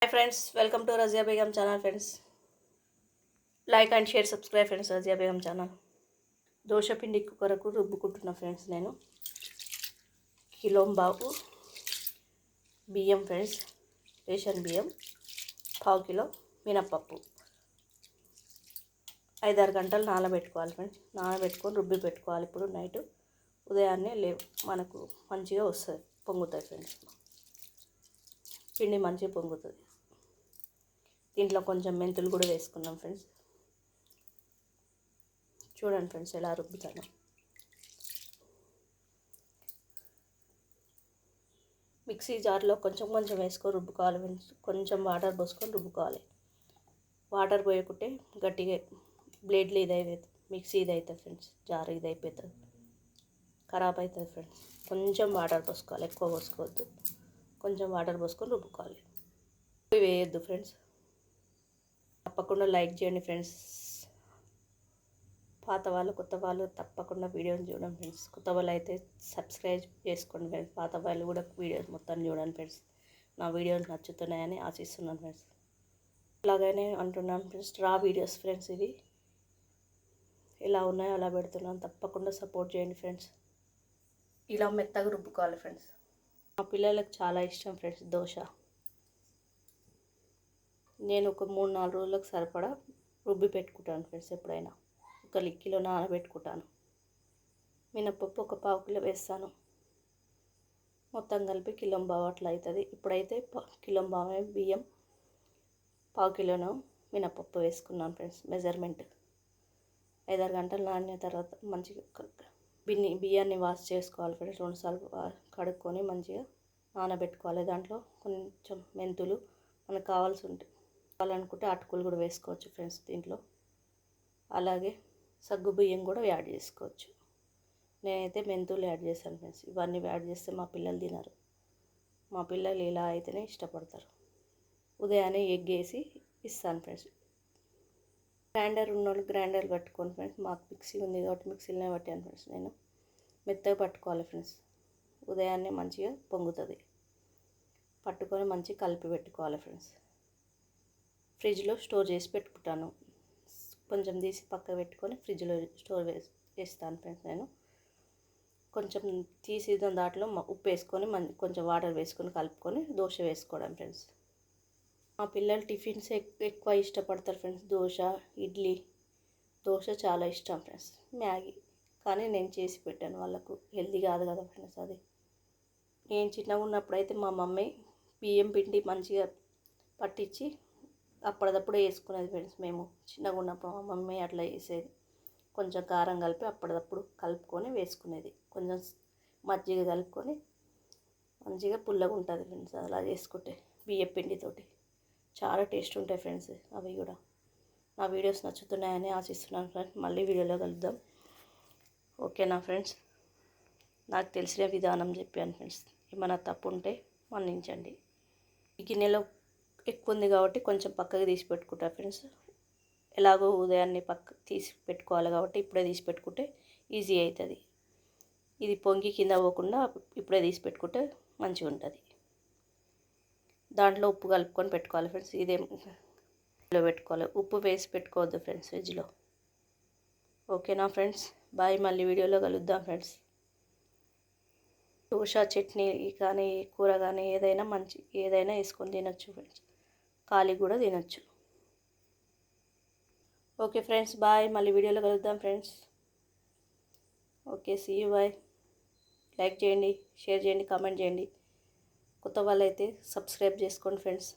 Hi friends, welcome to Razia Begum channel friends. Like and share, subscribe friends Razia Begum channel. Dosa పిండి కొరకు రుబ్బుకుంటున్నా friends. నేను కిలోంబావు బియ్యం friends, ration బియ్యం, పావు kilo మినపప్పు 5-6 గంటలు నానబెట్టుకోవాలి ఫ్రెండ్స్. నానబెట్టుకొని రుబ్బి పెట్టుకోవాలి. ఇప్పుడు నైట్ ఉదయాన్నే మనకు మంచిగా వస్తుంది, పొంగుతుంది ఫ్రెండ్స్. పిండి మంచిగా పొంగుతుంది. దీంట్లో కొంచెం మెంతులు కూడా వేసుకున్నాం ఫ్రెండ్స్. చూడండి ఫ్రెండ్స్ ఎలా రుబ్బుతాను. మిక్సీ జార్లో కొంచెం కొంచెం వేసుకొని రుబ్బుకోవాలి ఫ్రెండ్స్. కొంచెం వాటర్ పోసుకొని రుబ్బుకోవాలి. వాటర్ పోయకుంటే గట్టిగా బ్లేడ్లు ఇదైతుంది, మిక్సీ ఇదవుతుంది ఫ్రెండ్స్. జార్ ఇది అయిపోతుంది, ఖరాబ్ అవుతుంది ఫ్రెండ్స్. కొంచెం వాటర్ పోసుకోవాలి, ఎక్కువ పోసుకోవద్దు. కొంచెం వాటర్ పోసుకొని రుబ్బుకోవాలి. వేయొద్దు ఫ్రెండ్స్. తప్పకుండా లైక్ చేయండి ఫ్రెండ్స్. పాత వాళ్ళు కొత్త వాళ్ళు తప్పకుండా వీడియోని చూడండి ఫ్రెండ్స్. కొత్త వాళ్ళు అయితే సబ్స్క్రైబ్ చేసుకోండి ఫ్రెండ్స్. పాత వాళ్ళు కూడా వీడియోస్ మొత్తం చూడండి ఫ్రెండ్స్. నా వీడియోలు నచ్చుతున్నాయని ఆశిస్తున్నాను ఫ్రెండ్స్. అలాగనే అంటున్నాను ఫ్రెండ్స్, రా వీడియోస్ ఫ్రెండ్స్. ఇవి ఎలా ఉన్నాయో అలా పెడుతున్నాను. తప్పకుండా సపోర్ట్ చేయండి ఫ్రెండ్స్. ఇలా మెత్తగా రుబ్బుకోవాలి ఫ్రెండ్స్. మా పిల్లలకు చాలా ఇష్టం ఫ్రెండ్స్ దోశ. నేను ఒక 3-4 రోజులకు సరిపడా రుబ్బి పెట్టుకుంటాను ఫ్రెండ్స్. ఎప్పుడైనా ఒక కిలో నానబెట్టుకుంటాను. మినపప్పు ఒక పావు కిలో వేస్తాను. మొత్తం కలిపి కిలోంబావు అట్లా అవుతుంది. ఇప్పుడైతే కిలోంబావు బియ్యం, పావు కిలోను మినపప్పు వేసుకున్నాను ఫ్రెండ్స్. మెజర్మెంట్ 5-6 గంటలు నానిన తర్వాత మంచిగా బియ్యాన్ని వాష్ చేసుకోవాలి ఫ్రెండ్స్. 2 సార్లు కడుక్కొని మంచిగా నానబెట్టుకోవాలి. దాంట్లో కొంచెం మెంతులు మనకు కావాలనుకుంటే అటుకులు కూడా వేసుకోవచ్చు ఫ్రెండ్స్ దీంట్లో. అలాగే సగ్గు బియ్యం కూడా యాడ్ చేసుకోవచ్చు. నేనైతే మెంతులు యాడ్ చేశాను ఫ్రెండ్స్. ఇవన్నీ యాడ్ చేస్తే మా పిల్లలు తినరు. మా పిల్లలు ఇలా అయితేనే ఇష్టపడతారు. ఉదయాన్నే ఎగ్ వేసి ఇస్తాను ఫ్రెండ్స్. గ్రైండర్ ఉన్నోళ్ళు గ్రైండర్ పట్టుకోండి ఫ్రెండ్స్. మాకు మిక్సీ ఉంది కాబట్టి మిక్సీలోనే పట్టాను ఫ్రెండ్స్. నేను మెత్తగా పట్టుకోవాలి ఫ్రెండ్స్. ఉదయాన్నే మంచిగా పొంగుతుంది. పట్టుకొని మంచిగా కలిపి పెట్టుకోవాలి ఫ్రెండ్స్. ఫ్రిడ్జ్లో స్టోర్ చేసి పెట్టుకుంటాను. కొంచెం తీసి పక్క పెట్టుకొని ఫ్రిడ్జ్లో స్టోర్ వేస్తాను ఫ్రెండ్స్. నేను కొంచెం తీసి దాంట్లో ఉప్పు వేసుకొని కొంచెం వాటర్ వేసుకొని కలుపుకొని దోశ వేసుకోవడం ఫ్రెండ్స్. మా పిల్లలు టిఫిన్స్ ఎక్కువ ఇష్టపడతారు ఫ్రెండ్స్. దోశ, ఇడ్లీ. దోశ చాలా ఇష్టం ఫ్రెండ్స్. మ్యాగీ కానీ నేను చేసి పెట్టాను వాళ్ళకు. హెల్తీ కాదు కదా ఫ్రెండ్స్ అది. నేను చిన్నగా ఉన్నప్పుడు అయితే మా మమ్మీ బియ్యం పిండి మంచిగా పట్టించి అప్పటిదప్పుడు వేసుకునేది ఫ్రెండ్స్. మేము చిన్నగా ఉన్నప్పుడు మా మమ్మీ అట్లా వేసేది. కొంచెం కారం కలిపి అప్పటిదప్పుడు కలుపుకొని వేసుకునేది. కొంచెం మజ్జిగ కలుపుకొని మంచిగా పుల్లగా ఉంటుంది ఫ్రెండ్స్. అలా చేసుకుంటే బియ్యం పిండితోటి చాలా టేస్ట్ ఉంటాయి ఫ్రెండ్స్. అవి కూడా నా వీడియోస్ నచ్చుతున్నాయని ఆశిస్తున్నాను ఫ్రెండ్స్. మళ్ళీ వీడియోలో కలుద్దాం. ఓకేనా ఫ్రెండ్స్. నాకు తెలిసిన విధానం చెప్పాను ఫ్రెండ్స్. ఏమైనా తప్పు ఉంటే మన్నించండి. ఈ గిన్నెలో ఎక్కువ ఉంది కాబట్టి కొంచెం పక్కకి తీసి పెట్టుకుంటా ఫ్రెండ్స్. ఎలాగో ఉదయాన్నే తీసి పెట్టుకోవాలి కాబట్టి ఇప్పుడే తీసి పెట్టుకుంటే ఈజీ అవుతుంది. ఇది పొంగి కింద పోకుండా ఇప్పుడే తీసి పెట్టుకుంటే మంచిగా ఉంటుంది. దాంట్లో ఉప్పు కలుపుకొని పెట్టుకోవాలి ఫ్రెండ్స్. ఇదేం పెట్టుకోవాలి, ఉప్పు వేసి పెట్టుకోవద్దు ఫ్రెండ్స్ వెజ్లో. ఓకేనా ఫ్రెండ్స్. బాయ్. మళ్ళీ వీడియోలో కలుద్దాం ఫ్రెండ్స్. దోశ, చట్నీ కానీ కూర కానీ ఏదైనా వేసుకొని తినచ్చు ఫ్రెండ్స్. ఖాళీ కూడా తినచ్చు. Okay friends, bye. మళ్ళీ వీడియోలో కలుద్దాం friends. Okay, see you, bye. Like చేయండి, షేర్ చేయండి, కామెంట్ చేయండి. కొత్త వాళ్ళైతే సబ్స్క్రైబ్ చేసుకోండి ఫ్రెండ్స్.